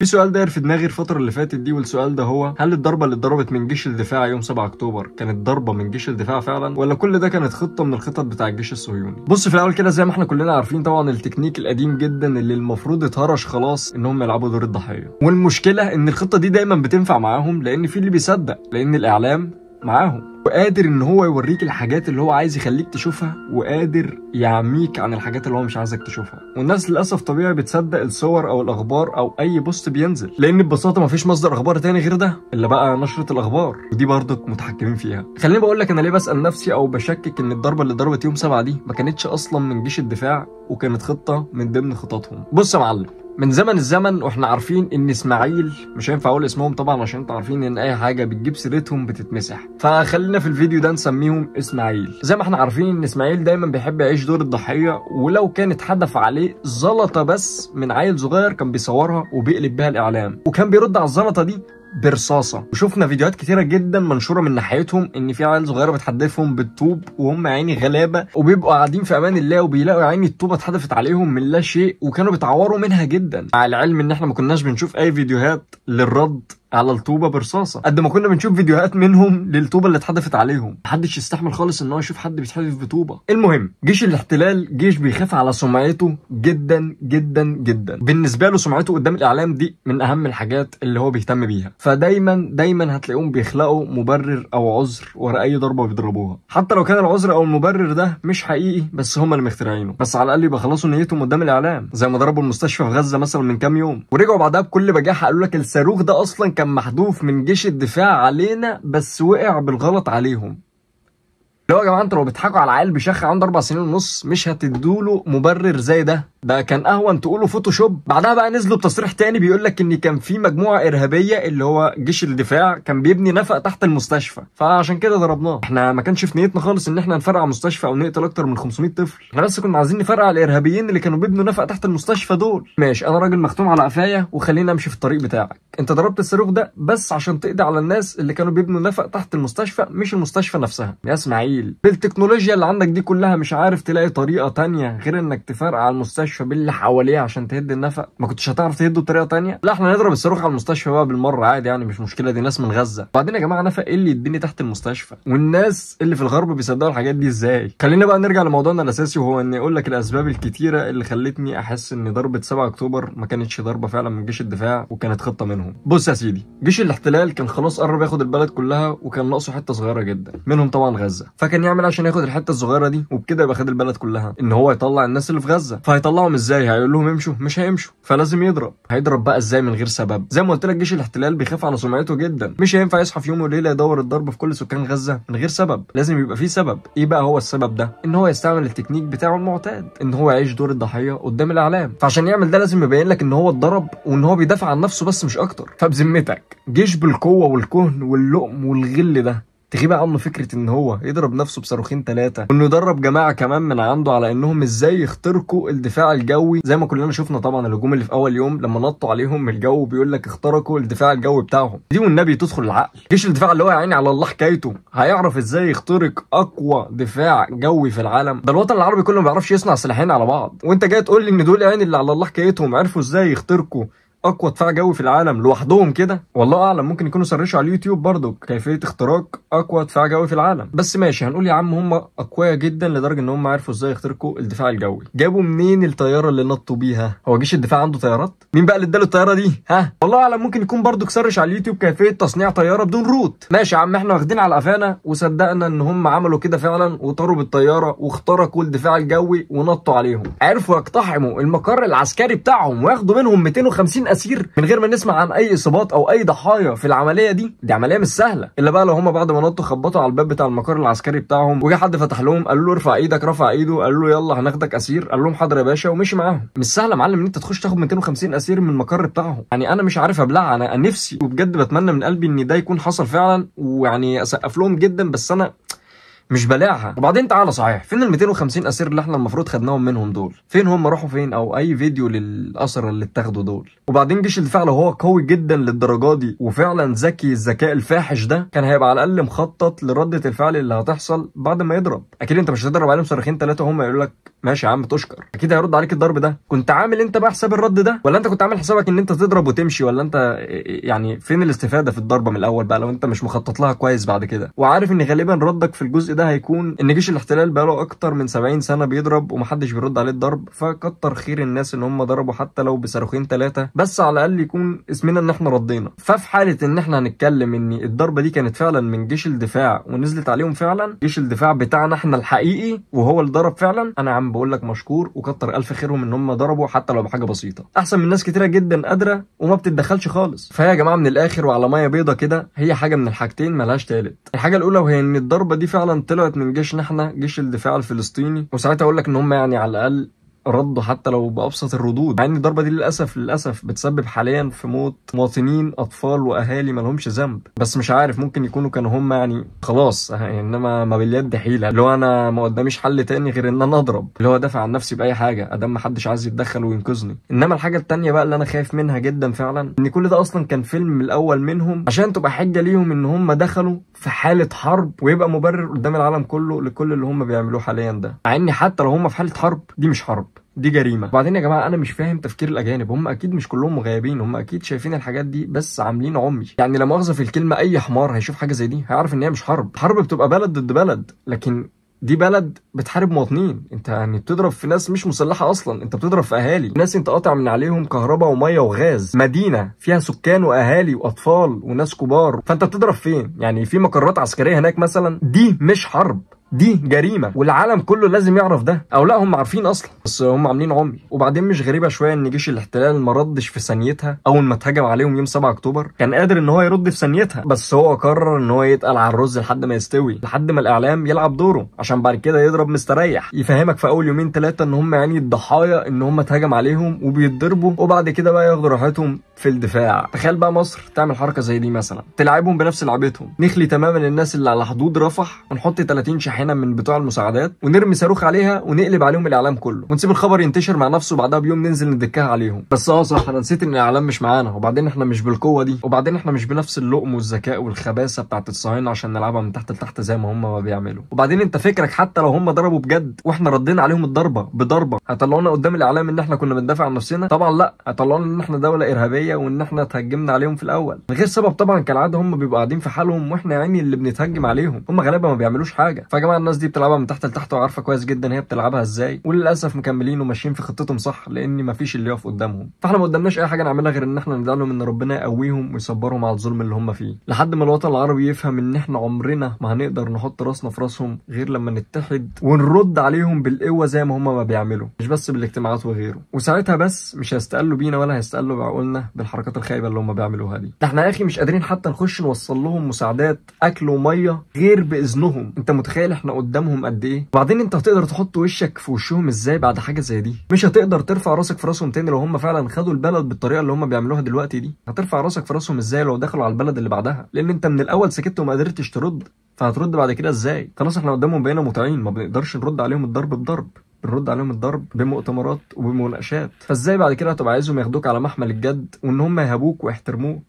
في سؤال داير في دماغي الفترة اللي فاتت دي، والسؤال ده هو: هل الضربة اللي اتضربت من جيش الدفاع يوم 7 أكتوبر كانت ضربة من جيش الدفاع فعلا، ولا كل ده كانت خطة من الخطط بتاع الجيش الصهيوني؟ بص، في الأول كده زي ما احنا كلنا عارفين طبعا التكنيك القديم جدا اللي المفروض اتهرش خلاص إنهم يلعبوا دور الضحية، والمشكلة إن الخطة دي دايما بتنفع معاهم لأن في اللي بيصدق، لأن الإعلام معاهم وقادر ان هو يوريك الحاجات اللي هو عايز يخليك تشوفها، وقادر يعميك عن الحاجات اللي هو مش عايزك تشوفها. والناس للاسف طبيعي بتصدق الصور او الاخبار او اي بوست بينزل، لان ببساطه مفيش مصدر اخبار تاني غير ده الا بقى نشره الاخبار، ودي برضك متحكمين فيها. خليني بقول لك انا ليه بسال نفسي او بشكك ان الضربه اللي ضربت يوم 7 دي ما كانتش اصلا من جيش الدفاع وكانت خطه من ضمن خططهم. بص يا معلم، من زمن الزمن واحنا عارفين ان اسماعيل، مش هينفع اقول اسمهم طبعا عشان انتوا عارفين ان اي حاجه بتجيب سيرتهم بتتمسح، فخلينا في الفيديو ده نسميهم اسماعيل. زي ما احنا عارفين ان اسماعيل دايما بيحب يعيش دور الضحيه، ولو كانت هدف عليه زلطه بس من عيل صغير كان بيصورها وبيقلب بيها الاعلام، وكان بيرد على الزلطه دي برصاصه. وشفنا فيديوهات كتيره جدا منشوره من ناحيتهم ان في عيال صغيره بتحدفهم بالطوب وهم عيني غلابه، وبيبقوا قاعدين في امان الله وبيلاقوا عيني الطوبه اتحدفت عليهم من لا شيء، وكانوا بيتعوروا منها جدا، مع العلم ان احنا ما كناش بنشوف اي فيديوهات للرد على الطوبه برصاصه قد ما كنا بنشوف فيديوهات منهم للطوبه اللي اتحدفت عليهم. محدش يستحمل خالص ان هو يشوف حد بيتحدف بطوبه. المهم، جيش الاحتلال جيش بيخاف على سمعته جدا جدا جدا. بالنسبه له سمعته قدام الاعلام دي من اهم الحاجات اللي هو بيهتم بيها، فدايما هتلاقيهم بيخلقوا مبرر او عذر ورا اي ضربه بيضربوها، حتى لو كان العذر او المبرر ده مش حقيقي بس هم اللي مخترعينه، بس على الاقل يبقى خلصوا نيتهم قدام الاعلام. زي ما ضربوا المستشفى في غزه مثلا من كام يوم، ورجعوا بعدها بكل بجاحه قالوا لك الصاروخ ده اصلا كان محذوف من جيش الدفاع علينا بس وقع بالغلط عليهم. لو يا جماعه انتوا لو بتضحكوا على عيل بيشخ عنده 4 سنين ونص مش هتدوله مبرر زي ده كان اهون تقولوا فوتوشوب. بعدها بقى نزلوا بتصريح تاني بيقول لك ان كان في مجموعه ارهابيه اللي هو جيش الدفاع كان بيبني نفق تحت المستشفى فعشان كده ضربناه. احنا ما كانش في نيتنا خالص ان احنا نفرقع مستشفى او نقتل اكتر من 500 طفل، احنا بس كنا عايزين نفرقع الارهابيين اللي كانوا بيبنوا نفق تحت المستشفى دول. ماشي، انا راجل مختوم على قفايا وخلينا امشي في الطريق بتاعك. انت ضربت الصاروخ ده بس عشان تقضي على الناس اللي كانوا بيبنوا نفق تحت المستشفى مش المستشفى نفسها. يا اسماعيل، بالتكنولوجيا اللي عندك دي كلها مش عارف تلاقي طريقه تانية غير انك تفرقع المستشفى باللي حواليه عشان تهد النفق؟ ما كنتش هتعرف تهده بطريقه تانية؟ لا، احنا نضرب الصاروخ على المستشفى بقى بالمره عادي، يعني مش مشكله، دي ناس من غزه. بعدين يا جماعه، نفق ايه اللي يديني تحت المستشفى؟ والناس اللي في الغرب بيصدقوا الحاجات دي ازاي؟ خلينا بقى نرجع لموضوعنا الاساسي، وهو اني اقول لك الاسباب الكتيره اللي خلتني احس ان ضربه 7 اكتوبر ما كانتش ضربه فعلا من جيش الدفاع وكانت خطه منهم. بص يا سيدي، جيش الاحتلال كان خلاص قرب ياخد البلد كلها وكان ناقصه حته صغيره جدا منهم طبعا غزه، فكان يعمل عشان ياخد الحته الصغيره دي وبكده يبقى خد البلد كلها ان هو يطلع الناس اللي في غزه. فهيطلعهم ازاي؟ هيقول لهم امشوا؟ مش هيمشوا، فلازم يضرب. هيضرب بقى ازاي من غير سبب؟ زي ما قلت لك جيش الاحتلال بيخاف على سمعته جدا، مش هينفع يصحى في يوم وليله يدور الضرب في كل سكان غزه من غير سبب، لازم يبقى في سبب. ايه بقى هو السبب ده؟ ان هو يستعمل التكنيك بتاعه المعتاد، ان هو يعيش دور الضحيه قدام الاعلام. فعشان يعمل ده لازم يبين لك ان هو اتضرب وان هو بيدافع عن نفسه بس مش اكتر. فبذمتك جيش بالقوه والكهن واللؤم والغل ده تغيب عنه فكره ان هو يضرب نفسه بصاروخين 3، وانه يدرب جماعه كمان من عنده على انهم ازاي يخترقوا الدفاع الجوي، زي ما كلنا شفنا طبعا الهجوم اللي في اول يوم لما نطوا عليهم من الجو بيقول لك اخترقوا الدفاع الجوي بتاعهم. دي والنبي تدخل العقل. جيش الدفاع اللي هو يا عيني على الله حكايته هيعرف ازاي يخترق اقوى دفاع جوي في العالم؟ ده الوطن العربي كله ما بيعرفش يصنع سلاحين على بعض، وانت جاي تقول لي ان دول يا عيني اللي على الله حكايتهم عرفوا ازاي يخترقوا اقوى دفاع جوي في العالم لوحدهم كده؟ والله اعلم، ممكن يكونوا سرشوا على اليوتيوب برضو كيفيه اختراق اقوى دفاع جوي في العالم. بس ماشي، هنقول يا عم هم اقوياء جدا لدرجه ان هم عرفوا ازاي يخترقوا الدفاع الجوي. جابوا منين الطياره اللي نطوا بيها؟ هو جيش الدفاع عنده طيارات؟ مين بقى اللي اداله الطياره دي؟ ها، والله اعلم، ممكن يكون برضو سرش على اليوتيوب كيفيه تصنيع طياره بدون روت. ماشي يا عم، احنا واخدين على قفانا وصدقنا ان هم عملوا كده فعلا وطاروا بالطياره واخترقوا الدفاع الجوي ونطوا عليهم. عرفوا يقتحموا المقر العسكري بتاعهم وياخدوا منهم 250 اسير من غير ما نسمع عن اي اصابات او اي ضحايا في العمليه دي. دي عمليه مش سهله، الا بقى لو هم بعد ما نطوا خبطوا على الباب بتاع المقر العسكري بتاعهم وجا حد فتح لهم قال له ارفع ايدك، رفع ايده، قال له يلا هناخدك اسير، قال لهم حاضر يا باشا ومشي معاهم. مش سهله يا معلم ان انت تخش تاخد 250 اسير من المقر بتاعهم. يعني انا مش عارف ابلع، انا نفسي وبجد بتمنى من قلبي ان ده يكون حصل فعلا، ويعني اسقف لهم جدا، بس انا مش بلاعها. وبعدين تعالى صحيح، فين ال 250 اسير اللي احنا المفروض خدناهم منهم دول؟ فين هم راحوا فين؟ او اي فيديو للاسرى اللي اتاخدوا دول؟ وبعدين جيش الدفاع لو هو قوي جدا للدرجه دي وفعلا ذكي الذكاء الفاحش ده، كان هيبقى على الاقل مخطط لرده الفعل اللي هتحصل بعد ما يضرب. اكيد انت مش هتضرب عليهم صاروخين ثلاثه هم يقولوا لك ماشي يا عم تشكر، اكيد هيرد عليك الضرب ده. كنت عامل انت بقى حساب الرد ده، ولا انت كنت عامل حسابك ان انت تضرب وتمشي؟ ولا انت يعني فين الاستفاده في الضربه من الاول بقى لو انت مش مخطط لها كويس بعد كده؟ وعارف ان غالبا ردك في الجزء ده هيكون ان جيش الاحتلال بقاله اكتر من 70 سنه بيضرب ومحدش بيرد عليه الضرب، فكتر خير الناس ان هم ضربوا حتى لو بصاروخين ثلاثه، بس على الاقل يكون اسمنا ان احنا ردينا. ففي حاله ان احنا هنتكلم ان الضربه دي كانت فعلا من جيش الدفاع ونزلت عليهم فعلا، جيش الدفاع بتاعنا احنا الحقيقي وهو اللي ضرب فعلا، انا عم بقول لك مشكور وكتر الف خيرهم ان هم ضربوا حتى لو بحاجه بسيطه، احسن من ناس كتيره جدا قادره وما بتتدخلش خالص. فهي يا جماعه من الاخر وعلى ميه بيضه كده، هي حاجه من الحاجتين ملهاش تالت. الحاجه الاولى وهي ان الضربه دي فعلا طلعت من جيشنا احنا، جيش الدفاع الفلسطيني، وساعتها اقول لك ان هم يعني على الاقل ردوا حتى لو بابسط الردود، مع ان الضربه دي للاسف بتسبب حاليا في موت مواطنين اطفال واهالي ما لهمش ذنب. بس مش عارف، ممكن يكونوا كانوا هم يعني خلاص، انما ما باليد حيله، اللي هو انا ما قداميش حل تاني غير ان انا اضرب، اللي هو دافع عن نفسي باي حاجه ادام ما حدش عايز يتدخل وينقذني. انما الحاجه التانيه بقى اللي انا خايف منها جدا فعلا، ان كل ده اصلا كان فيلم من الاول منهم عشان تبقى حجه ليهم ان هم دخلوا في حاله حرب، ويبقى مبرر قدام العالم كله لكل اللي هم بيعملوه حاليا ده، مع ان حتى لو هم في حاله حرب دي مش حرب، دي جريمه. وبعدين يا جماعه انا مش فاهم تفكير الاجانب، هم اكيد مش كلهم مغيبين، هم اكيد شايفين الحاجات دي بس عاملين عمي. يعني لا مؤاخذه في الكلمه، اي حمار هيشوف حاجه زي دي هيعرف ان هي مش حرب. حرب بتبقى بلد ضد بلد، لكن دي بلد بتحارب مواطنين، انت يعني بتضرب في ناس مش مسلحه اصلا، انت بتضرب في اهالي، ناس انت قاطع من عليهم كهرباء وميه وغاز، مدينه فيها سكان واهالي واطفال وناس كبار، فانت بتضرب فين؟ يعني في مقرات عسكريه هناك مثلا؟ دي مش حرب، دي جريمه، والعالم كله لازم يعرف ده، او لا هم عارفين اصلا بس هم عاملين عمي. وبعدين مش غريبه شويه ان جيش الاحتلال ما ردش في ثانيتها اول ما اتهجم عليهم يوم 7 اكتوبر؟ كان قادر ان هو يرد في ثانيتها، بس هو قرر ان هو يتقل على الرز لحد ما يستوي، لحد ما الاعلام يلعب دوره، عشان بعد كده يضرب مستريح، يفهمك في اول يومين ثلاثه ان هم يعني الضحايا، ان هم اتهجم عليهم وبيتضربوا، وبعد كده بقى ياخدوا راحتهم في الدفاع. تخيل بقى مصر تعمل حركه زي دي مثلا، تلعبهم بنفس لعبتهم، نخلي تماما الناس اللي على حدود رفح ونحط 30 شاحنه من بتوع المساعدات ونرمي صاروخ عليها ونقلب عليهم الاعلام كله، ونسيب الخبر ينتشر مع نفسه، وبعدها بيوم ننزل ندكها عليهم. بس صح، انا نسيت ان الاعلام مش معانا، وبعدين احنا مش بالقوه دي، وبعدين احنا مش بنفس اللقم والذكاء والخباثه بتاعت الصهاينه عشان نلعبها من تحت لتحت زي ما هم ما بيعملوا. وبعدين انت فكرك حتى لو هم ضربوا بجد واحنا ردينا عليهم الضربه بضربه، هيطلعونا قدام الاعلام ان احنا كنا بندافع عن نفسنا؟ طبعا لا، هيطلعونا ان احنا دوله ارهابيه وان احنا اتهجمنا عليهم في الاول من غير سبب. طبعا كالعاده هم بيبقوا قاعدين في حالهم واحنا يعني اللي بنتهجم عليهم، هم غالبا ما بيعملوش حاجه. فيا جماعه الناس دي بتلعبها من تحت لتحت وعارفه كويس جدا هي بتلعبها ازاي، وللاسف مكملين وماشيين في خطتهم صح، لان مفيش اللي يقف قدامهم. فاحنا ما قدامناش اي حاجه نعملها غير ان احنا ندعي لهم ان ربنا يقويهم ويصبرهم على الظلم اللي هم فيه، لحد ما الوطن العربي يفهم ان احنا عمرنا ما هنقدر نحط راسنا في راسهم غير لما نتحد ونرد عليهم بالقوه زي ما هم ما بيعملوا، مش بس بالاجتماعات وغيره. وساعتها بس مش هيستقلوا بينا ولا هيستقلوا بعقولنا بالحركات الخايبه اللي هم بيعملوها دي. احنا يا اخي مش قادرين حتى نخش نوصل لهم مساعدات اكل وميه غير باذنهم، انت متخيل احنا قدامهم قد ايه؟ وبعدين انت هتقدر تحط وشك في وشهم ازاي بعد حاجه زي دي؟ مش هتقدر ترفع راسك في راسهم تاني لو هم فعلا خدوا البلد بالطريقه اللي هم بيعملوها دلوقتي دي. هترفع راسك في راسهم ازاي لو دخلوا على البلد اللي بعدها؟ لان انت من الاول سكت وما قدرتش ترد، فهترد بعد كده ازاي؟ خلاص احنا قدامهم بقينا مطيعين، ما بنقدرش نرد عليهم الضرب بضرب، بنرد عليهم الضرب بمؤتمرات وبمناقشات، فازاي بعد كده هتبقى عايزهم ياخدوك على محمل الجد وان هم يهابوك ويحترموك؟